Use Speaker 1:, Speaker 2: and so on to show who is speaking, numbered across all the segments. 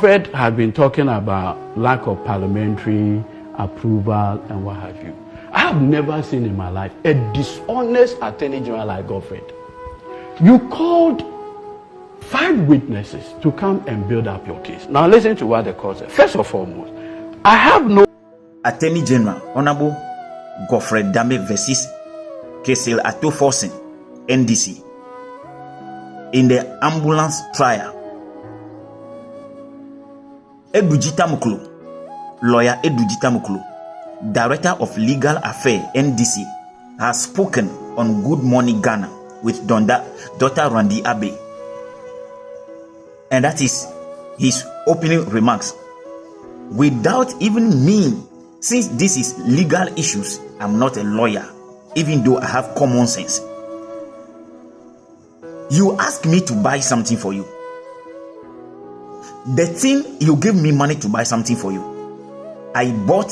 Speaker 1: Godfred had been talking about lack of parliamentary approval and what have you. I have never seen in my life a dishonest attorney general like Godfred. You called 5 witnesses to come and build up your case. Now listen to what the court said. First and foremost, I have no
Speaker 2: Attorney General Honorable Godfred Dame versus Kesel Atoforsen, NDC, in the ambulance trial. Edudzi Tamakloe, lawyer Edudzi Tamakloe, Director of Legal Affairs, NDC, has spoken on Good Morning Ghana with Dr. Randy Abe. And that is his opening remarks. Without even me, since this is legal issues, I'm not a lawyer, even though I have common sense. You ask me to buy something for you. The thing you give me money to buy something for you, I bought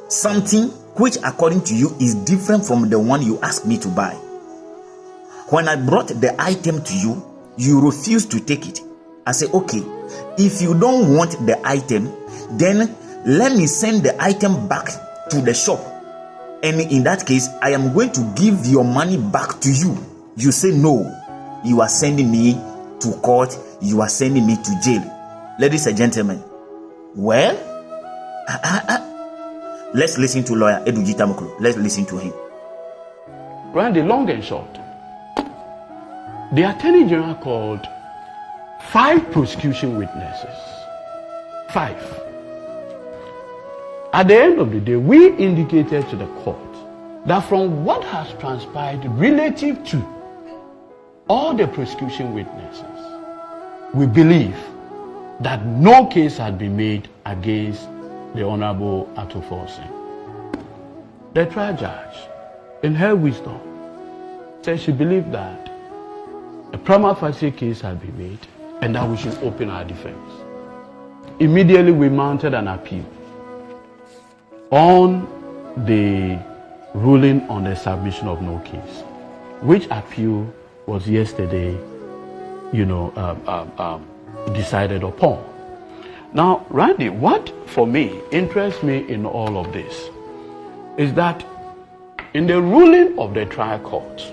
Speaker 2: something which according to you is different from the one you asked me to buy. When I brought the item to you, you refused to take it. I say, okay, if you don't want the item, then let me send the item back to the shop. And in that case, I am going to give your money back to you. You say, no, you are sending me to court. You are sending me to jail. Ladies and gentlemen, well, let's listen to lawyer Edudzi Tamakloe. Let's listen to him.
Speaker 1: Randy, long and short, the Attorney General called 5 prosecution witnesses. 5. At the end of the day, we indicated to the court that from what has transpired relative to all the prosecution witnesses, we believe that no case had been made against the Honorable Atoforsen. The trial judge, in her wisdom, said she believed that a prima facie case had been made and that we should open our defense. Immediately we mounted an appeal on the ruling on the submission of no case, which appeal was yesterday, decided upon. Now, Randy, what for me interests me in all of this is that in the ruling of the trial court,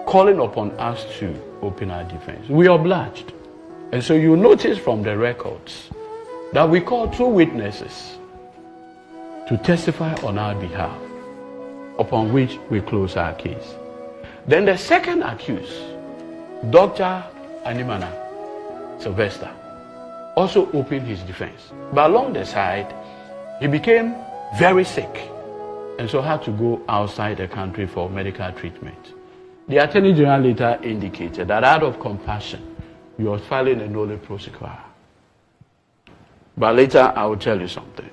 Speaker 1: calling upon us to open our defense, we obliged. And so you notice from the records that we called 2 witnesses to testify on our behalf, upon which we close our case. Then the second accused, Dr. Animana Sylvester, also opened his defense. But along the side, he became very sick and so had to go outside the country for medical treatment. The Attorney General later indicated that out of compassion, he was filing a nolle prosequi. But later I will tell you something.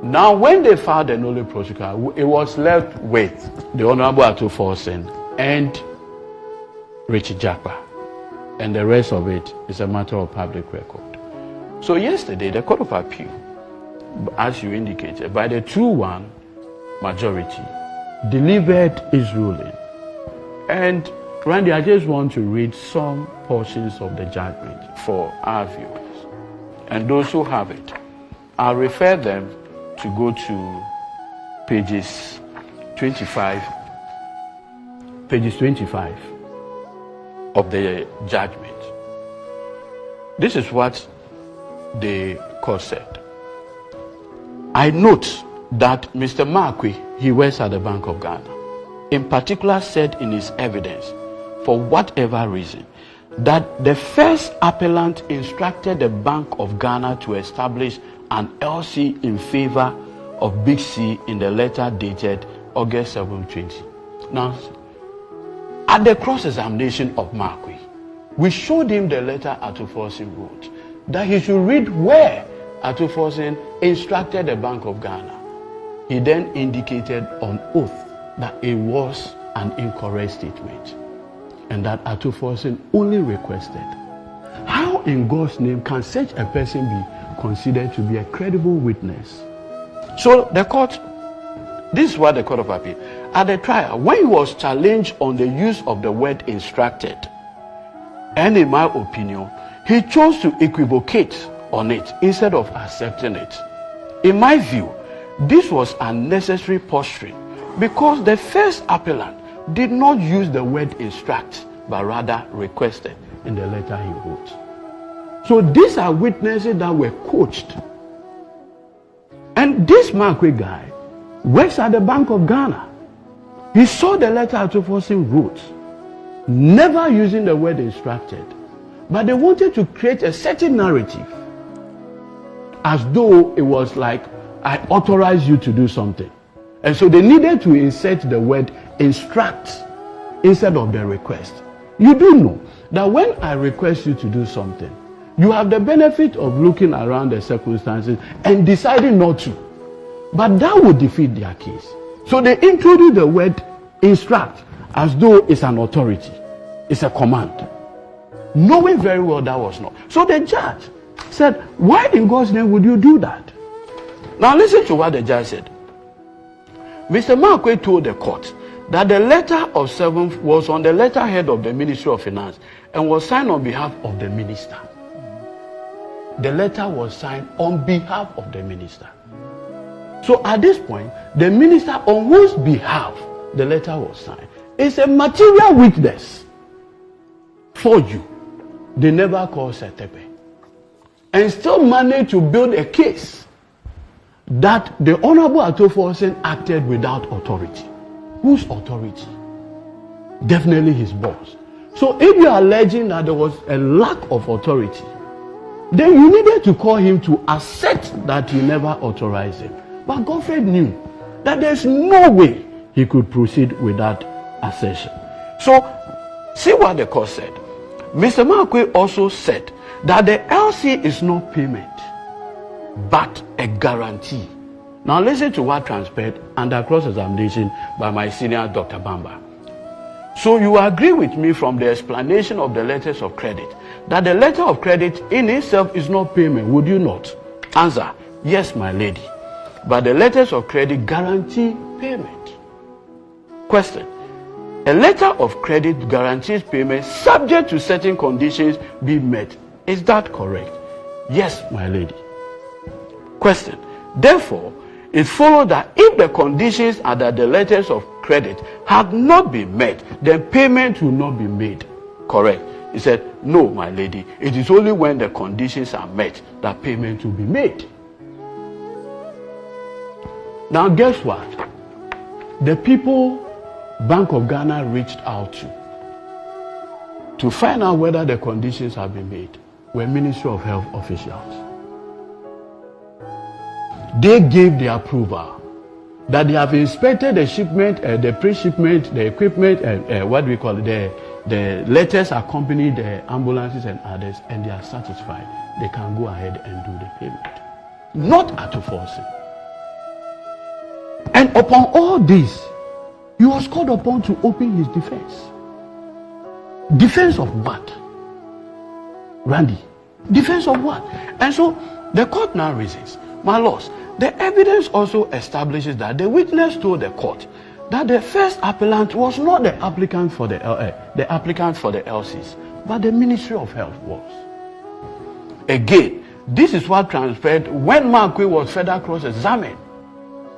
Speaker 1: Now, when they filed the nolle prosequi, it was left with the Honorable Atoforsen and Richard Jakpa, and the rest of it is a matter of public record. So yesterday, the Court of Appeal, as you indicated, by the 2-1 majority, delivered its ruling. And Randy, I just want to read some portions of the judgment for our viewers. And those who have it, I'll refer them to go to pages 25 of the judgment. This is what the court said. I note that Mr. Markwe, he works at the Bank of Ghana, in particular said in his evidence, for whatever reason, that the first appellant instructed the Bank of Ghana to establish an LC in favor of Big C in the letter dated August 7, 20. Now, at the cross-examination of Markwe, we showed him the letter Atoforsen wrote, that he should read where Atoforsen instructed the Bank of Ghana. He then indicated on oath that it was an incorrect statement and that Atoforsen only requested. How in God's name can such a person be considered to be a credible witness? So the court, this is what the Court of Appeal, at the trial, when he was challenged on the use of the word instructed, and in my opinion, he chose to equivocate on it instead of accepting it. In my view, this was unnecessary posturing because the first appellant did not use the word instruct, but rather requested in the letter he wrote. So these are witnesses that were coached. And this Tamakloe guy works at the Bank of Ghana. He saw the letter Atuforsen wrote, never using the word instructed, but they wanted to create a certain narrative as though it was like, I authorize you to do something. And so they needed to insert the word instruct instead of the request. You do know that when I request you to do something, you have the benefit of looking around the circumstances and deciding not to. But that would defeat their case. So they introduced the word instruct as though it's an authority. It's a command. Knowing very well that was not. So the judge said, why in God's name would you do that? Now listen to what the judge said. Mr. Tamakloe told the court that the letter of 7 was on the letterhead of the Ministry of Finance and was signed on behalf of the minister. The letter was signed on behalf of the minister. So at this point, the minister on whose behalf the letter was signed is a material witness for you. They never called Setepe. And still managed to build a case that the Honorable Atuforsen acted without authority. Whose authority? Definitely his boss. So if you are alleging that there was a lack of authority, then you needed to call him to assert that you never authorized him. But Godfrey knew that there's no way he could proceed with that assertion. So, see what the court said. Mr. Tamakloe also said that the LC is not payment, but a guarantee. Now listen to what transpired under cross-examination by my senior Dr. Bamba. So you agree with me from the explanation of the letters of credit that the letter of credit in itself is not payment, would you not? Answer, yes, my lady. But the letters of credit guarantee payment. Question, a letter of credit guarantees payment subject to certain conditions be met. Is that correct? Yes, my lady. Question, therefore, it follows that if the conditions under the letters of credit had not been met, then payment will not be made. Correct? He said, no, my lady. It is only when the conditions are met that payment will be made. Now, guess what? The people Bank of Ghana reached out to find out whether the conditions have been made were Ministry of Health officials. They gave the approval that they have inspected the shipment, the pre-shipment, the equipment, and what we call it, the letters accompany the ambulances and others, and they are satisfied. They can go ahead and do the payment. Not Atuforsen. And upon all this, he was called upon to open his defense. Defense of what? Randy, defense of what? And so the court now reasons, my lords, the evidence also establishes that the witness told the court that the first appellant was not the applicant for the LCs, but the Ministry of Health was. Again, this is what transpired when Tamakloe was further cross-examined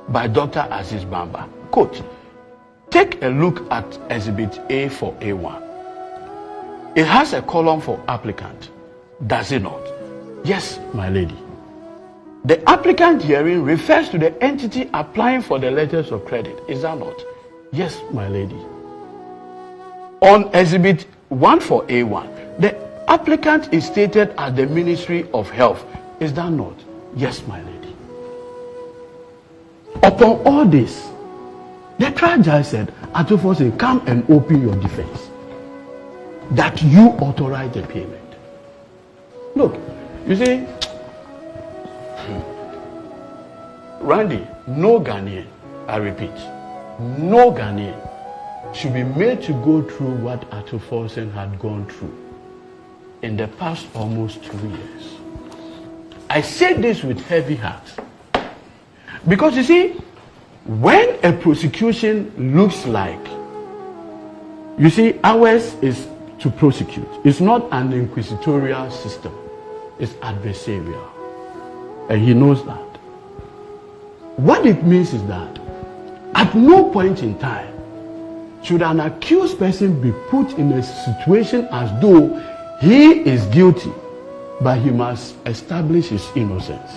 Speaker 1: by Dr. Aziz Bamba. Quote, take a look at Exhibit A for A1. It has a column for applicant, does it not? Yes, my lady. The applicant herein refers to the entity applying for the letters of credit, is that not? Yes, my lady. On Exhibit 1 for A1, the applicant is stated as the Ministry of Health, is that not? Yes, my lady. Upon all this, the trial judge said, Atuforsen, come and open your defense that you authorize the payment. Look, you see, Randy, no Ghanaian, I repeat, no Ghanaian should be made to go through what Atuforsen had gone through in the past almost 2 years. I say this with heavy heart because you see, when a prosecution looks like, you see, ours is to prosecute. It's not an inquisitorial system. It's adversarial. And he knows that. What it means is that at no point in time should an accused person be put in a situation as though he is guilty, but he must establish his innocence.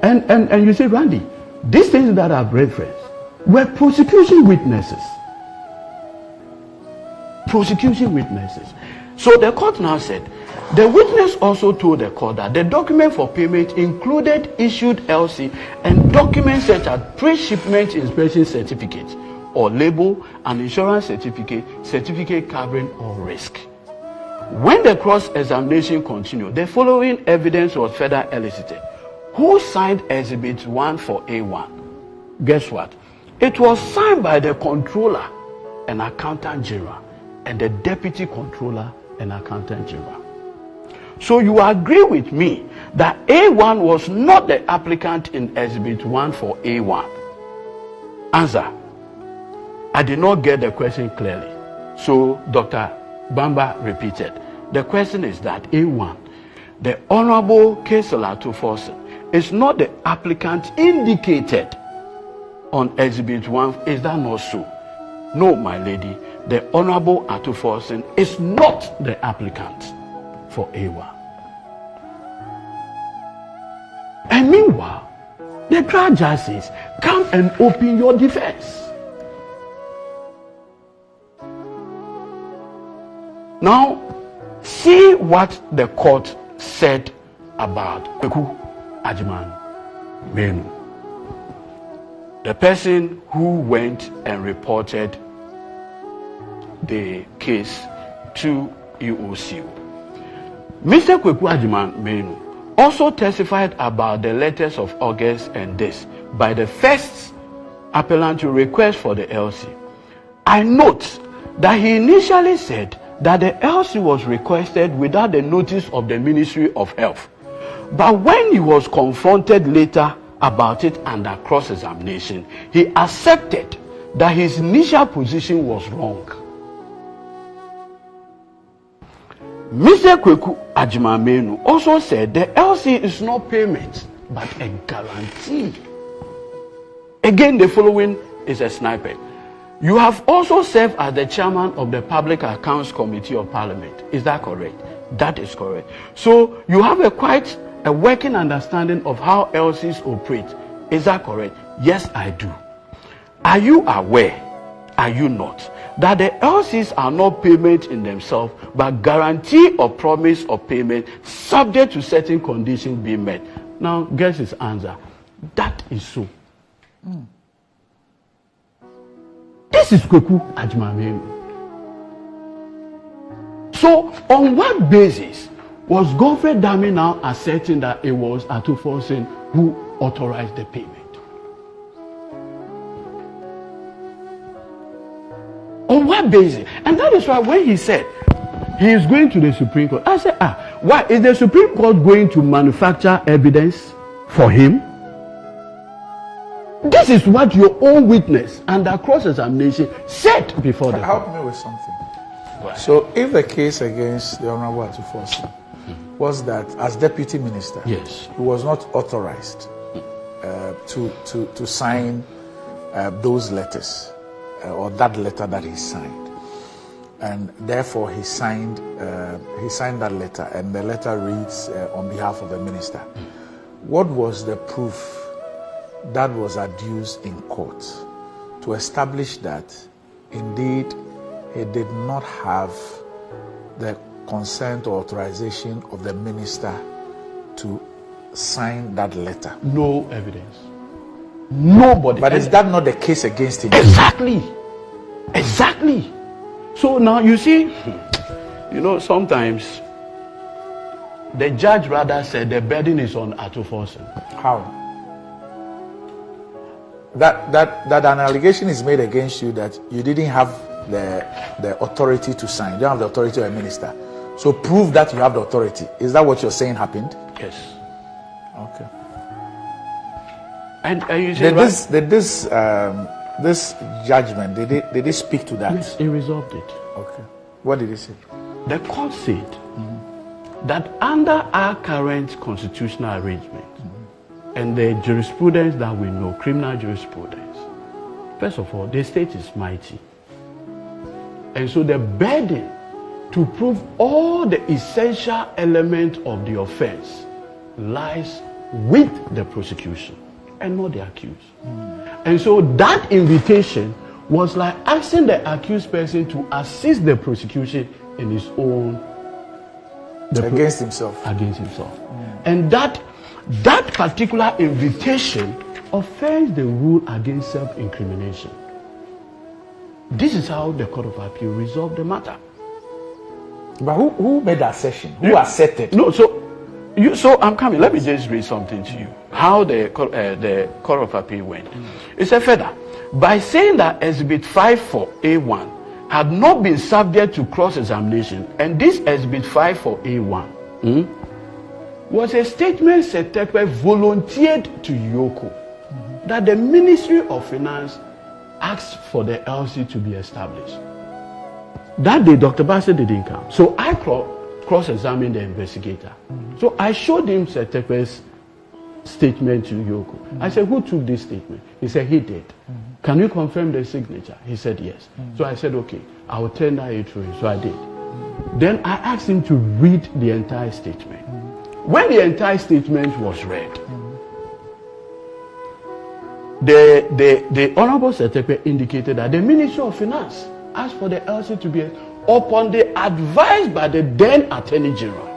Speaker 1: And you say, Randy, these things that I've referenced were prosecution witnesses. Prosecution witnesses. So the court now said, the witness also told the court that the document for payment included issued LC and documents such as pre-shipment inspection certificate or label, an insurance certificate, certificate covering all risk. When the cross-examination continued, the following evidence was further elicited. Who signed Exhibit 1 for A1? Guess what? It was signed by the controller and accountant general and the deputy controller and accountant general. So you agree with me that A1 was not the applicant in Exhibit 1 for A1? Answer. I did not get the question clearly. So Dr. Bamba repeated. The question is that A1, the Honorable Kesela Tuforsen, is not the applicant indicated on Exhibit 1. Is that not so? No, my lady. The Honorable Atuforsen is not the applicant for A1. And meanwhile, the trial judge says, come and open your defense. Now, see what the court said about Kweku Ajiman Menu, the person who went and reported the case to EOC. Mr. Kweku Ajiman Menu also testified about the letters of August and this by the first appellant to request for the LC. I note that he initially said that the LC was requested without the notice of the Ministry of Health. But when he was confronted later about it under cross-examination, he accepted that his initial position was wrong. Mr. Kweku Ajimamenu also said the LC is not payment, but a guarantee. Again, the following is a snippet. You have also served as the chairman of the Public Accounts Committee of Parliament. Is that correct? That is correct. So you have quite a working understanding of how LCs operate. Is that correct? Yes, I do. Are you aware, are you not, that the LCs are not payment in themselves, but guarantee or promise of payment subject to certain conditions being met? Now, guess his answer. That is so. This is Kweku Ajimamenu. So, on what basis was Godfrey Dami now asserting that it was Atuforsen who authorized the payment? On what basis? And that is why when he said he is going to the Supreme Court, I said, why is the Supreme Court going to manufacture evidence for him? This is what your own witness under cross-examination said before the court.
Speaker 3: Help me with something. So, if the case against the Honorable Atuforsen was that as deputy minister,
Speaker 1: yes,
Speaker 3: he was not authorized to sign those letters or that letter that he signed, and therefore he signed that letter, and the letter reads on behalf of the minister. What was the proof that was adduced in court to establish that indeed he did not have the consent or authorization of the minister to sign that letter?
Speaker 1: No evidence. Nobody.
Speaker 3: But is that not the case against him?
Speaker 1: Exactly. Exactly. So now you see, sometimes the judge rather said the burden is on Atuforsen.
Speaker 3: How? That an allegation is made against you that you didn't have the authority to sign. You don't have the authority of a minister. So prove that you have the authority. Is that what you're saying happened?
Speaker 1: Yes.
Speaker 3: Okay.
Speaker 1: And you say
Speaker 3: this judgment, did it speak to that?
Speaker 1: Yes, it resolved it.
Speaker 3: Okay. What did he say?
Speaker 1: The court said that under our current constitutional arrangement and the jurisprudence that we know, criminal jurisprudence, first of all, the state is mighty. And so the burden to prove all the essential elements of the offense lies with the prosecution and not the accused. And so that invitation was like asking the accused person to assist the prosecution in his own
Speaker 3: against himself.
Speaker 1: And that particular invitation offends the rule against self-incrimination. This is how the Court of Appeal resolved the matter.
Speaker 3: But who made the assertion? Who asserted?
Speaker 1: No, so I'm coming. Let me just read something to you. How the Court of Appeal went. It said further, by saying that Exhibit 54A1 had not been subject to cross-examination, and this Exhibit 54A1 was a statement Setekwe volunteered to Yoko that the Ministry of Finance asked for the LC to be established. That day, Dr. Bassett didn't come. So I cross-examined the investigator. So I showed him Setekwe's statement to Yoko. I said, who took this statement? He said, he did. Can you confirm the signature? He said, yes. So I said, okay, I will tender it to him. So I did. Then I asked him to read the entire statement. When the entire statement was read, the Honorable Setekwe indicated that the Ministry of Finance asked for the LC to be upon the advice by the then Attorney General.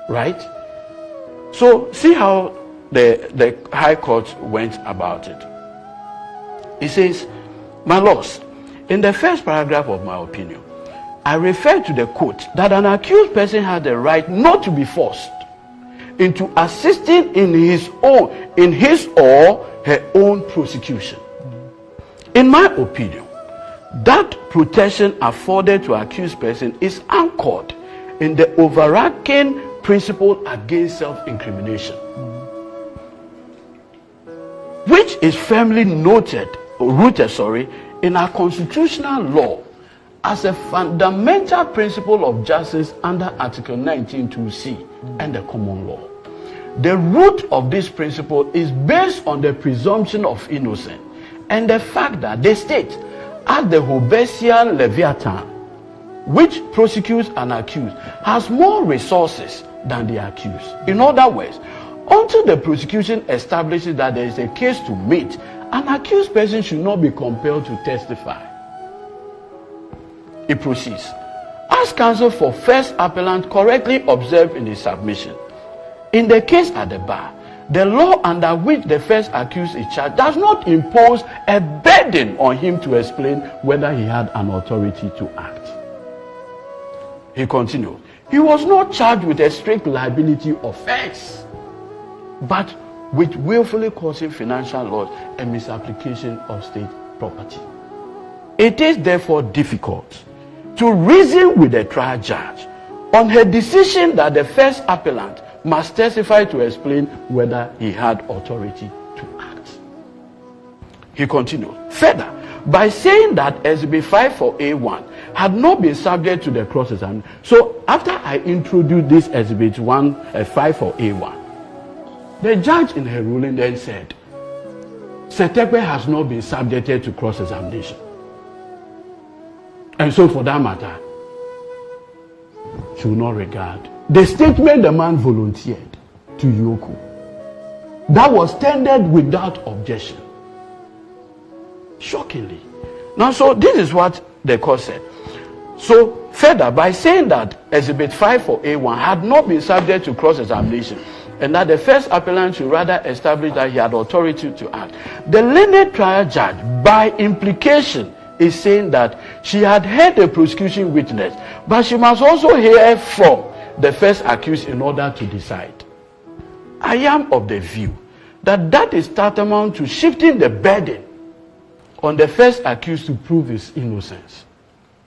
Speaker 1: Right? So see how the High Court went about it. It says, my lords, in the first paragraph of my opinion, I refer to the quote that an accused person had the right not to be forced into assisting in his or her own prosecution. In my opinion, that protection afforded to accused person is anchored in the overarching principle against self-incrimination, which is firmly rooted in our constitutional law as a fundamental principle of justice under Article 19(2)(c) and the common law. The root of this principle is based on the presumption of innocence and the fact that the state, as the Hobbesian Leviathan, which prosecutes an accused, has more resources than the accused. In other words, until the prosecution establishes that there is a case to meet, an accused person should not be compelled to testify. It proceeds. As counsel for first appellant correctly observed in his submission, in the case at the bar, the law under which the first accused is charged does not impose a burden on him to explain whether he had an authority to act. He continued, he was not charged with a strict liability offense, but with willfully causing financial loss and misapplication of state property. It is therefore difficult to reason with the trial judge on her decision that the first appellant must testify to explain whether he had authority to act. He continued, further, by saying that Exhibit 54A1 had not been subject to the cross-examination. So after I introduced this Exhibit 54A1, the judge in her ruling then said, Setekwe has not been subjected to cross-examination. And so for that matter, she will not regard the statement the man volunteered to Yoko. That was tendered without objection. Shockingly. Now, so this is what the court said. So further, by saying that Exhibit 54A1 had not been subject to cross-examination, and that the first appellant should rather establish that he had authority to act, the learned trial judge, by implication, is saying that she had heard the prosecution witness, but she must also hear from the first accused in order to decide. I am of the view that that is tantamount to shifting the burden on the first accused to prove his innocence.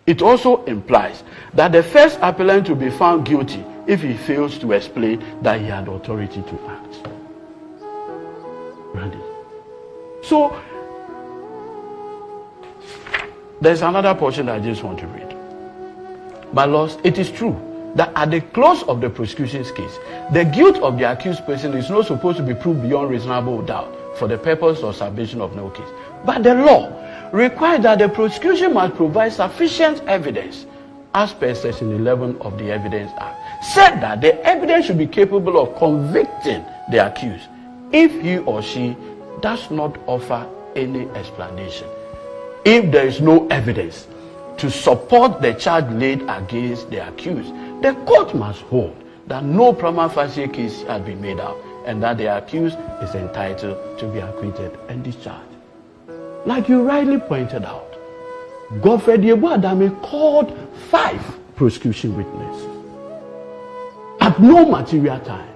Speaker 1: It also implies that the first appellant will be found guilty if he fails to explain that he had authority to act. Randy. So, there's another portion that I just want to read. My lords, it is true that at the close of the prosecution's case, the guilt of the accused person is not supposed to be proved beyond reasonable doubt for the purpose of submission of no case. But the law requires that the prosecution must provide sufficient evidence, as per section 11 of the Evidence Act, said that the evidence should be capable of convicting the accused if he or she does not offer any explanation. If there is no evidence to support the charge laid against the accused, the court must hold that no prima facie case has been made out and that the accused is entitled to be acquitted and discharged. Like you rightly pointed out, Godfrey Adame called 5 prosecution witnesses. At no material time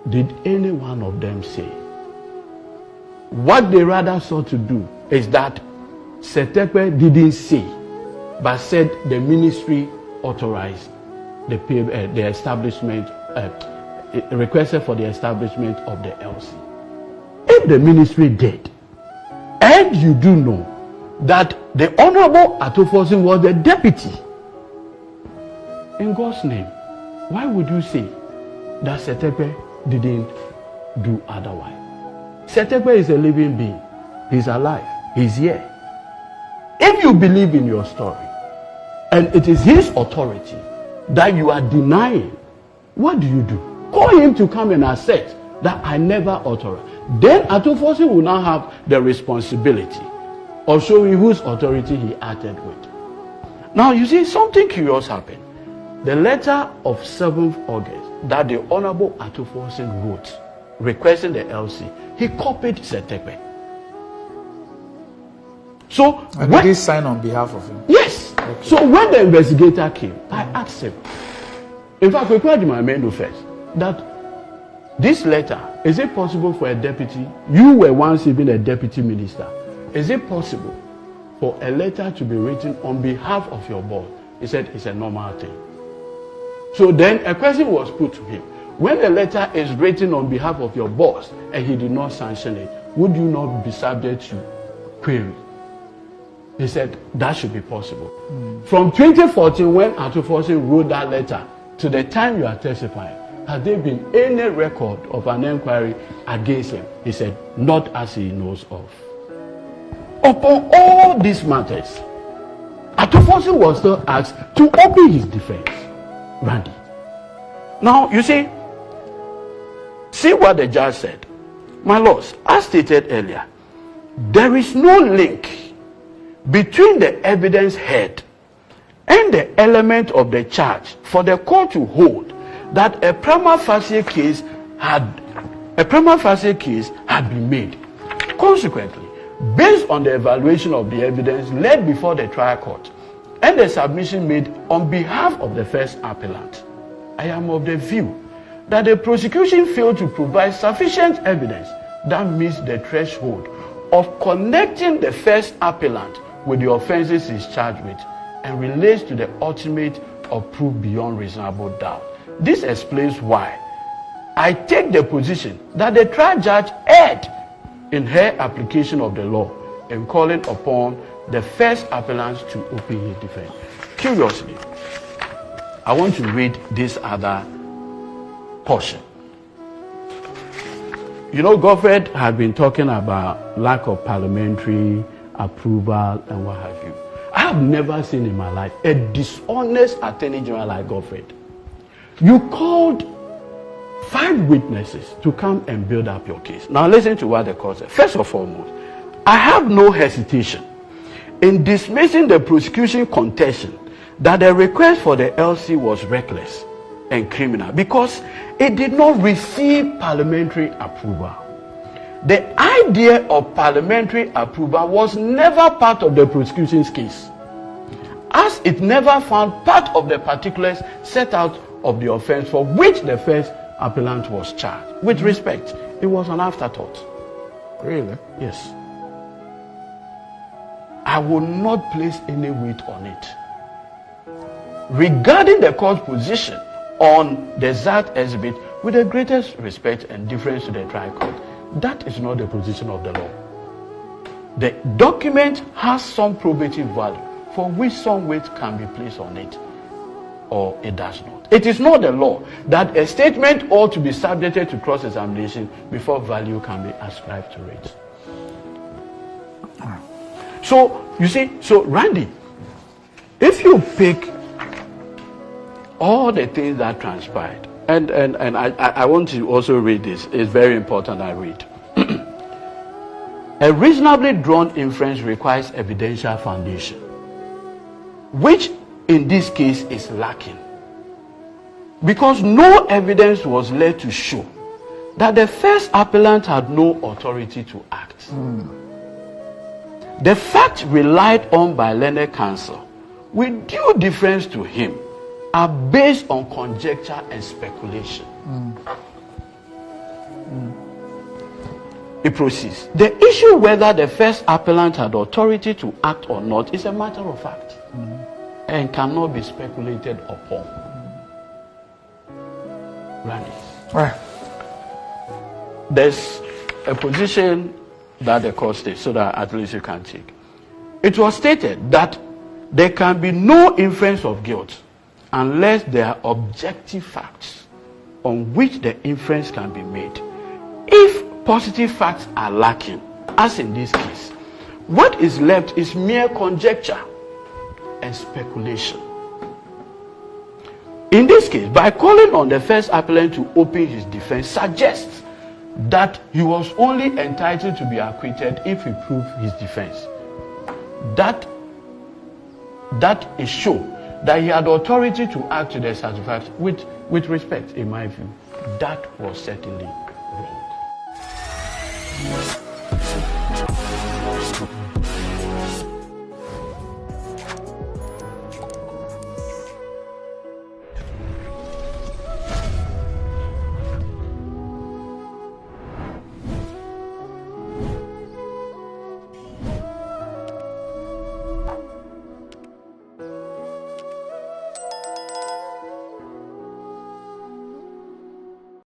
Speaker 1: did any one of them say. What they rather sought to do is that Setekwe didn't say, but said the ministry authorized the establishment, requested for the establishment of the LC. If the ministry did, and you do know that the Honorable Atofosin was the deputy, in God's name, why would you say that Setekwe didn't do otherwise? Setekwe is a living being. He's alive. He's here. If you believe in your story, and it is his authority that you are denying, what do? Call him to come and assert that I never authorized. Then Atofosin will now have the responsibility of showing whose authority he acted with. Now you see, something curious happened. The letter of 7th August that the Honorable Atofosin wrote requesting the LC, he copied Setekwe. So
Speaker 3: did he sign on behalf of him?
Speaker 1: Yes. Okay. So when the investigator came, I asked him. In fact, we required my men first that this letter, is it possible for a deputy? You were once even a deputy minister. Is it possible for a letter to be written on behalf of your boss? He said it's a normal thing. So then a question was put to him. When a letter is written on behalf of your boss and he did not sanction it, would you not be subject to query? He said that should be possible. From 2014, when Atofosin wrote that letter, to the time you are testifying, has there been any record of an inquiry against him? He said, not as he knows of. Upon all these matters, Atofosin was still asked to open his defense. Randy. Now, you see what the judge said. My lords, as stated earlier, there is no link between the evidence heard and the element of the charge for the court to hold that a prima facie case had been made. Consequently, based on the evaluation of the evidence laid before the trial court and the submission made on behalf of the first appellant, I am of the view that the prosecution failed to provide sufficient evidence that meets the threshold of connecting the first appellant with the offenses he's charged with and relates to the ultimate of proof beyond reasonable doubt. This explains why I take the position that the trial judge erred in her application of the law in calling upon the first appellant to open his defense. Curiously, I want to read this other portion. You know, Godfrey had been talking about lack of parliamentary approval and what have you. I have never seen in my life a dishonest attorney general like Godfrey. You called 5 witnesses to come and build up your case. Now listen to what the court said. First and foremost, I have no hesitation in dismissing the prosecution contention that the request for the LC was reckless and criminal because it did not receive parliamentary approval. The idea of parliamentary approval was never part of the prosecution's case, as it never found part of the particulars set out of the offense for which the first appellant was charged. With respect, it was an afterthought.
Speaker 3: Really?
Speaker 1: Yes. I will not place any weight on it. Regarding the court's position on the ZAT exhibit, with the greatest respect and deference to the trial court, that is not the position of the law. the document has some probative value for which some weight can be placed on it, or it does not. It is not the law that a statement ought to be subjected to cross-examination before value can be ascribed to it. So, you see, so Randy, if you pick all the things that transpired, and I want to also read this, it's very important I read. A reasonably drawn inference requires evidential foundation, which in this case is lacking, because no evidence was led to show that the first appellant had no authority to act. The fact relied on by learned counsel, with due deference to him, are based on conjecture and speculation. It proceeds. The issue whether the first appellant had authority to act or not is a matter of fact and cannot be speculated upon. Randy.
Speaker 3: Right.
Speaker 1: There's a position that the court states, so that at least you can take. It was stated that there can be no inference of guilt unless there are objective facts on which the inference can be made. If positive facts are lacking, as in this case, what is left is mere conjecture and speculation. In this case, by calling on the first appellant to open his defense suggests that he was only entitled to be acquitted if he proved his defense. That is show that he had authority to act to the satisfaction. With respect, in my view, that was certainly wrong.